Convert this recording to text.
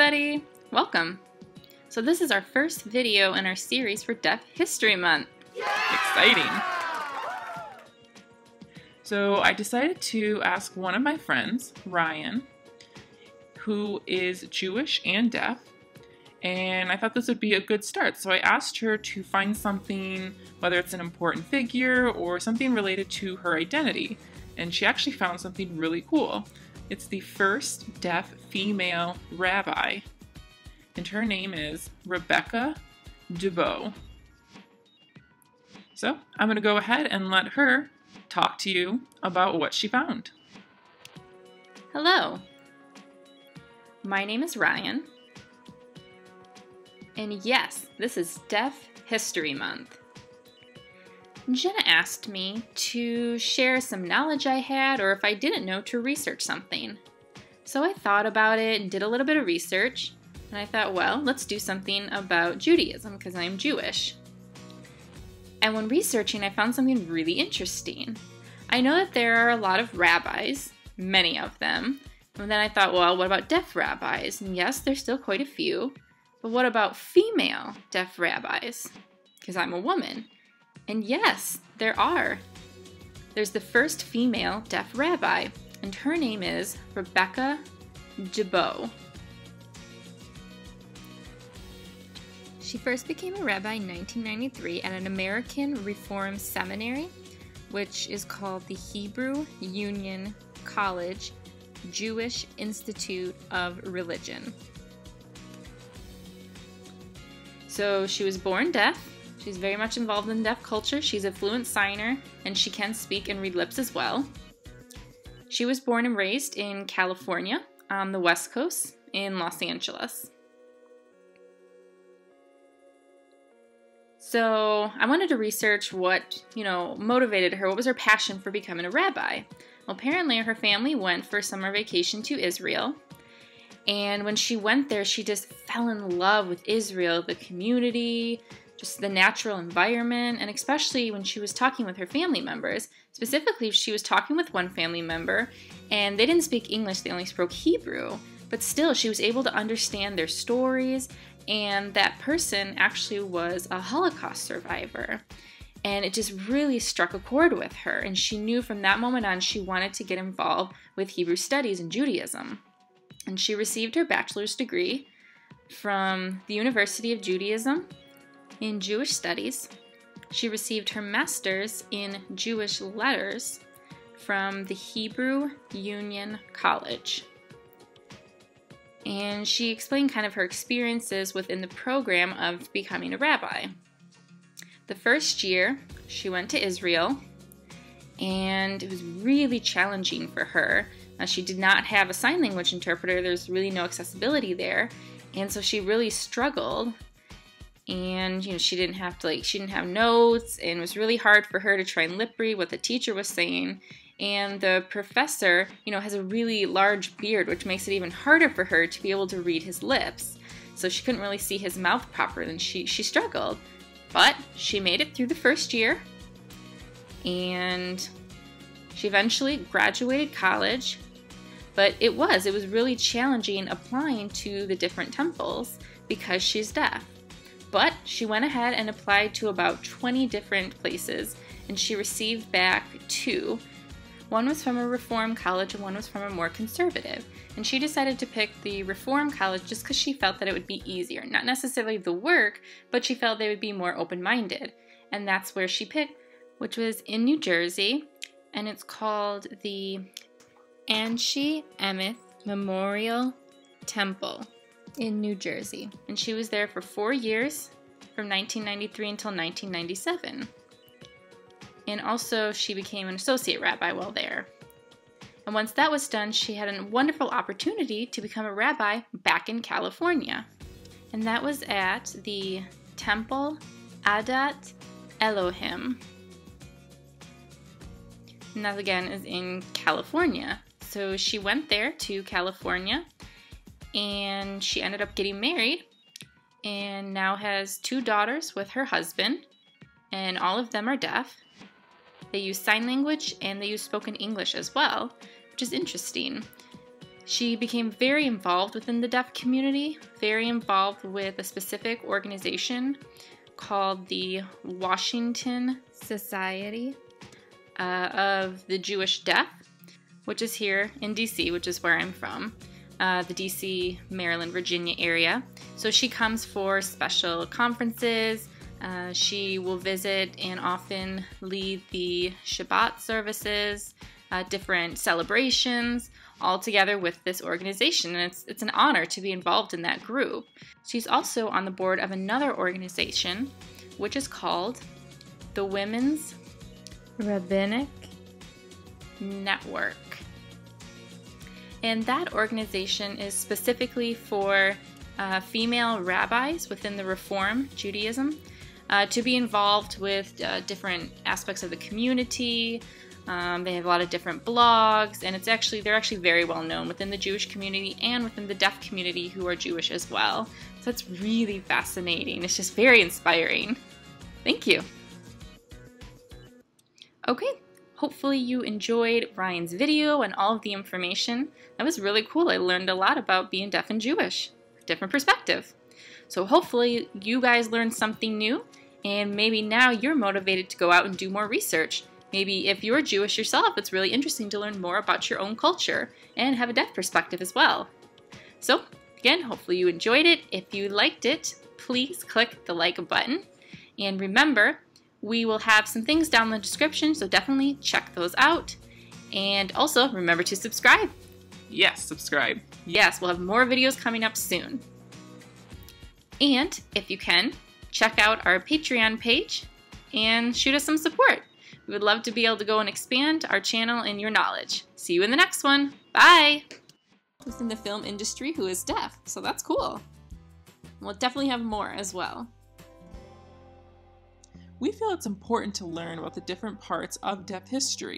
everybody! Welcome! So this is our first video in our series for Deaf History Month. Yay! Exciting! So I decided to ask one of my friends, Ryan, who is Jewish and deaf, and I thought this would be a good start. So I asked her to find something, whether it's an important figure or something related to her identity, and she actually found something really cool. It's the first deaf female rabbi, and her name is Rebecca Dubow. So I'm going to go ahead and let her talk to you about what she found. Hello, my name is Ryan, and yes, this is Deaf History Month. Jenna asked me to share some knowledge I had, or if I didn't know, to research something. So I thought about it and did a little bit of research, and I thought, well, let's do something about Judaism because I'm Jewish. And when researching, I found something really interesting. I know that there are a lot of rabbis, many of them, and then I thought, well, what about deaf rabbis? And yes, there's still quite a few, but what about female deaf rabbis? Because I'm a woman. And yes, there are. There's the first female deaf rabbi, and her name is Rebecca Dubow. She first became a rabbi in 1993 at an American Reform Seminary, which is called the Hebrew Union College Jewish Institute of Religion. So she was born deaf. She's very much involved in deaf culture. She's a fluent signer, and she can speak and read lips as well. She was born and raised in California on the West Coast in Los Angeles. So I wanted to research what, motivated her. What was her passion for becoming a rabbi? Well, apparently her family went for summer vacation to Israel. And when she went there, she just fell in love with Israel, the community, just the natural environment, and especially when she was talking with her family members. Specifically, she was talking with one family member, and they didn't speak English, they only spoke Hebrew. But still, she was able to understand their stories, and that person actually was a Holocaust survivor. And it just really struck a chord with her, and she knew from that moment on she wanted to get involved with Hebrew studies and Judaism. And she received her bachelor's degree from the University of Judaism in Jewish Studies. She received her master's in Jewish Letters from the Hebrew Union College. And she explained kind of her experiences within the program of becoming a rabbi. The first year, she went to Israel, and it was really challenging for her. She did not have a sign language interpreter. There's really no accessibility there, and so she really struggled. And she didn't have notes, and it was really hard for her to try and lip read what the teacher was saying. And the professor, has a really large beard, which makes it even harder for her to be able to read his lips. So she couldn't really see his mouth properly, and she struggled. But she made it through the first year, and she eventually graduated college. But it was really challenging applying to the different temples because she's deaf. But she went ahead and applied to about 20 different places, and she received back 2. One was from a Reform college, and one was from a more conservative. And she decided to pick the Reform college just because she felt that it would be easier. Not necessarily the work, but she felt they would be more open-minded. And that's where she picked, which was in New Jersey, and it's called the Anshe Emeth Memorial Temple in New Jersey. And she was there for 4 years, from 1993 until 1997. And also she became an associate rabbi while there. And once that was done, she had a wonderful opportunity to become a rabbi back in California. And that was at the Temple Adat Elohim. And that again is in California. So she went there to California, and she ended up getting married, and now has 2 daughters with her husband, and all of them are deaf. They use sign language, and they use spoken English as well, which is interesting. She became very involved within the deaf community, very involved with a specific organization called the Washington Society of the Jewish Deaf, which is here in DC, which is where I'm from, the DC, Maryland, Virginia area. So she comes for special conferences. She will visit and often lead the Shabbat services, different celebrations, all together with this organization, and it's an honor to be involved in that group. She's also on the board of another organization, which is called the Women's Rabbinic Network. And that organization is specifically for female rabbis within the Reform Judaism to be involved with different aspects of the community. They have a lot of different blogs, and they're actually very well known within the Jewish community and within the deaf community who are Jewish as well. So it's really fascinating. It's just very inspiring. Thank you. Okay, hopefully you enjoyed Ryan's video and all of the information. That was really cool. I learned a lot about being deaf and Jewish, different perspective. So hopefully you guys learned something new, and maybe now you're motivated to go out and do more research. Maybe if you're Jewish yourself, it's really interesting to learn more about your own culture and have a deaf perspective as well. So again, hopefully you enjoyed it. If you liked it, please click the like button. And remember, we will have some things down in the description, so definitely check those out. And also remember to subscribe. Yes, subscribe. Yes, we'll have more videos coming up soon. And if you can, check out our Patreon page and shoot us some support. We would love to be able to go and expand our channel and your knowledge. See you in the next one. Bye! Within the film industry who is deaf, so that's cool. We'll definitely have more as well. We feel it's important to learn about the different parts of deaf history.